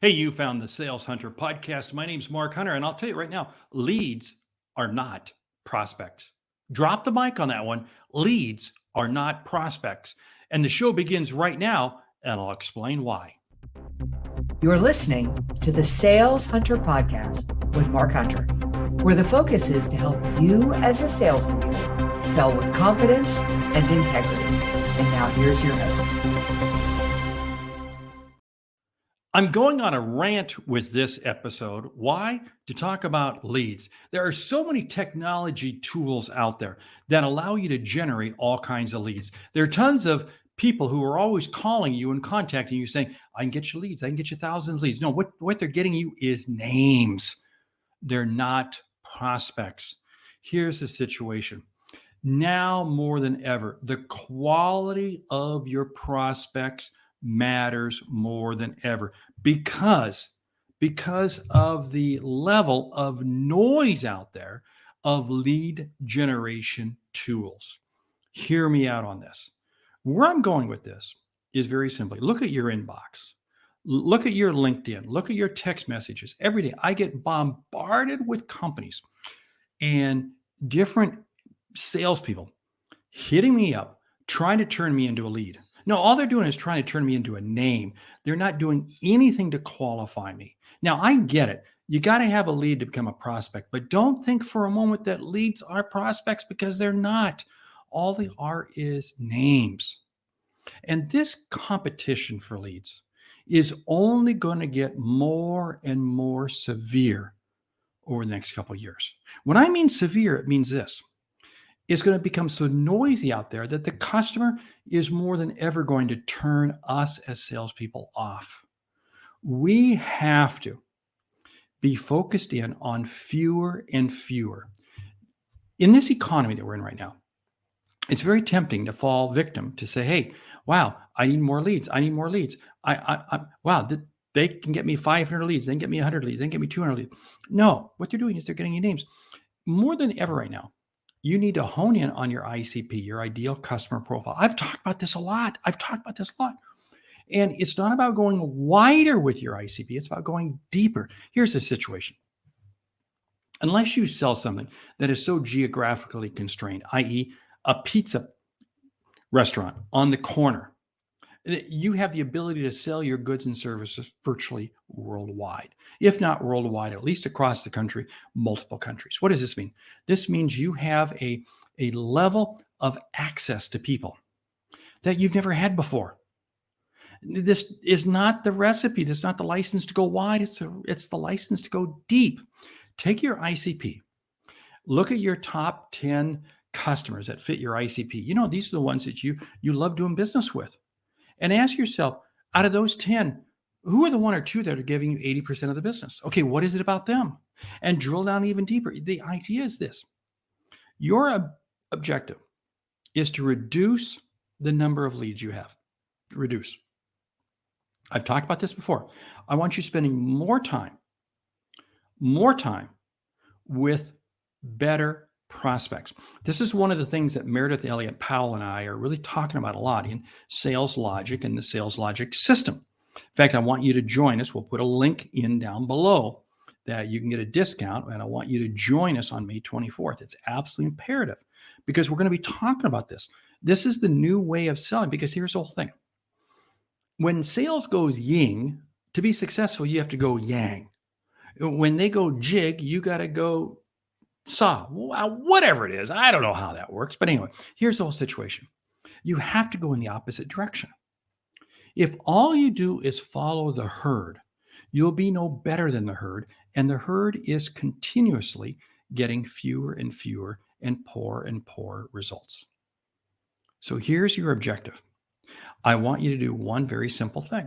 Hey, you found the Sales Hunter podcast. My name's Mark Hunter, and I'll tell you right now, leads are not prospects. Drop the mic on that one. Leads are not prospects. And the show begins right now, and I'll explain why. You're listening to the Sales Hunter podcast with Mark Hunter, where the focus is to help you as a sales leader sell with confidence and integrity. And now here's your host. I'm going on a rant with this episode. Why? To talk about leads. There are so many technology tools out there that allow you to generate all kinds of leads. There are tons of people who are always calling you and contacting you saying, I can get you leads. I can get you thousands of leads. No, what they're getting you is names. They're not prospects. Here's the situation. Now more than ever, the quality of your prospects matters more than ever because of the level of noise out there of lead generation tools. Hear me out on this. Where I'm going with this is very simply look at your inbox, look at your LinkedIn, look at your text messages. Every day I get bombarded with companies and different salespeople hitting me up, trying to turn me into a lead. No, all they're doing is trying to turn me into a name. They're not doing anything to qualify me. Now, I get it. You got to have a lead to become a prospect, but don't think for a moment that leads are prospects because they're not. All they are is names. And this competition for leads is only going to get more and more severe over the next couple of years. When I mean severe, it means this. It's going to become so noisy out there that the customer is more than ever going to turn us as salespeople off. We have to be focused in on fewer and fewer. In this economy that we're in right now, it's very tempting to fall victim to say, hey, wow, I need more leads. I need more leads. Wow, they can get me 500 leads. They can get me 100 leads. They can get me 200 leads. No, what they're doing is they're getting you names. More than ever right now, you need to hone in on your ICP, your ideal customer profile. I've talked about this a lot. And it's not about going wider with your ICP. It's about going deeper. Here's the situation. Unless you sell something that is so geographically constrained, i.e. a pizza restaurant on the corner, you have the ability to sell your goods and services virtually worldwide. If not worldwide, at least across the country, multiple countries. What does this mean? This means you have a level of access to people that you've never had before. This is not the recipe. This is not the license to go wide. It's the license to go deep. Take your ICP. Look at your top 10 customers that fit your ICP. You know, these are the ones that you love doing business with. And ask yourself, out of those 10, who are the one or two that are giving you 80% of the business? Okay, what is it about them? And drill down even deeper. The idea is this. Your objective is to reduce the number of leads you have. Reduce. I've talked about this before. I want you spending more time with better prospects. This is one of the things that Meredith Elliott Powell and I are really talking about a lot in Sales Logic and the Sales Logic system. In fact, I want you to join us. We'll put a link in down below that you can get a discount, and I want you to join us on May 24th. It's absolutely imperative because we're going to be talking about this. This is the new way of selling because here's the whole thing. When sales goes yin, to be successful, you have to go yang. When they go jig, you got to go saw, whatever it is. I don't know how that works. But anyway, here's the whole situation. You have to go in the opposite direction. If all you do is follow the herd, you'll be no better than the herd. And the herd is continuously getting fewer and fewer and poorer results. So here's your objective. I want you to do one very simple thing.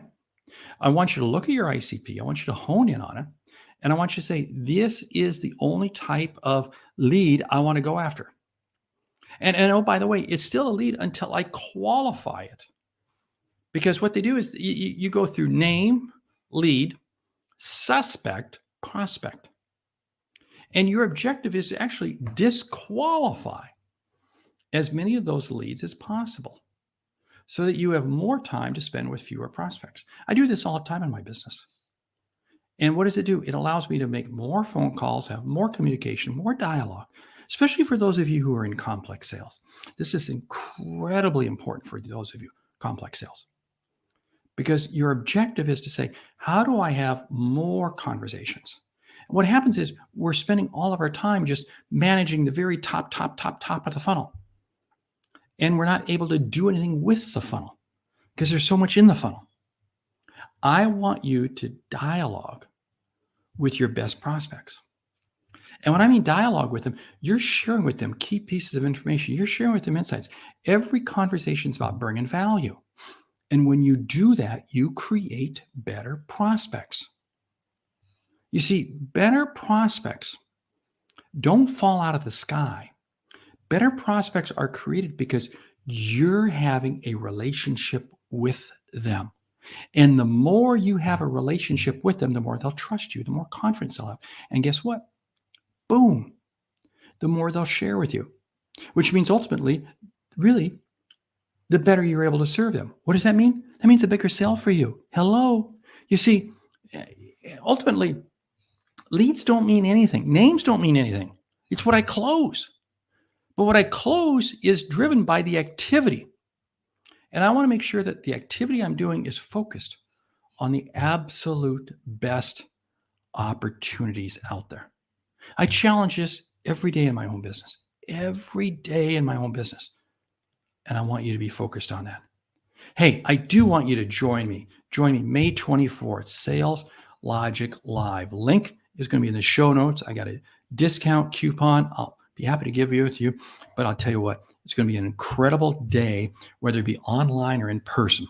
I want you to look at your ICP. I want you to hone in on it. And I want you to say, this is the only type of lead I want to go after. And oh, by the way, it's still a lead until I qualify it. Because what they do is you go through name, lead, suspect, prospect. And your objective is to actually disqualify as many of those leads as possible so that you have more time to spend with fewer prospects. I do this all the time in my business. And what does it do? It allows me to make more phone calls, have more communication, more dialogue, especially for those of you who are in complex sales. This is incredibly important for those of you complex sales because your objective is to say, how do I have more conversations? What happens is we're spending all of our time just managing the very top of the funnel. And we're not able to do anything with the funnel because there's so much in the funnel. I want you to dialogue with your best prospects. And when I mean dialogue with them, you're sharing with them key pieces of information. You're sharing with them insights. Every conversation is about bringing value. And when you do that, you create better prospects. You see, better prospects don't fall out of the sky. Better prospects are created because you're having a relationship with them. And the more you have a relationship with them, the more they'll trust you, the more confidence they'll have. And guess what? Boom, the more they'll share with you, which means ultimately, really, the better you're able to serve them. What does that mean? That means a bigger sale for you. Hello. You see, ultimately, leads don't mean anything. Names don't mean anything. It's what I close. But what I close is driven by the activity. And I want to make sure that the activity I'm doing is focused on the absolute best opportunities out there. I challenge this every day in my own business, every day in my own business. And I want you to be focused on that. Hey, I do want you to join me. Join me May 24th, Sales Logic Live. Link is going to be in the show notes. I got a discount coupon. I'll be happy to give it with you. But I'll tell you what, it's going to be an incredible day, whether it be online or in person.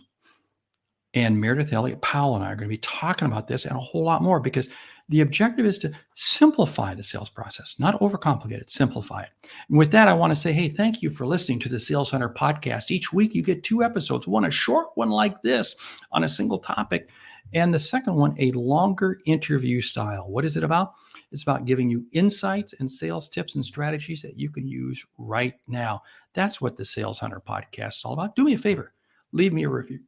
And Meredith Elliott Powell and I are going to be talking about this and a whole lot more because the objective is to simplify the sales process, not overcomplicate it, simplify it. And with that, I want to say, hey, thank you for listening to the Sales Hunter podcast. Each week you get 2 episodes, one a short one like this on a single topic, and the second one, a longer interview style. What is it about? It's about giving you insights and sales tips and strategies that you can use right now. That's what the Sales Hunter podcast is all about. Do me a favor, leave me a review.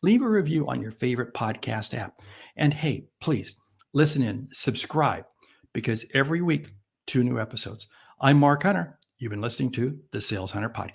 Leave a review on your favorite podcast app. And hey, please listen in, subscribe, because every week, 2 new episodes. I'm Mark Hunter. You've been listening to the Sales Hunter podcast.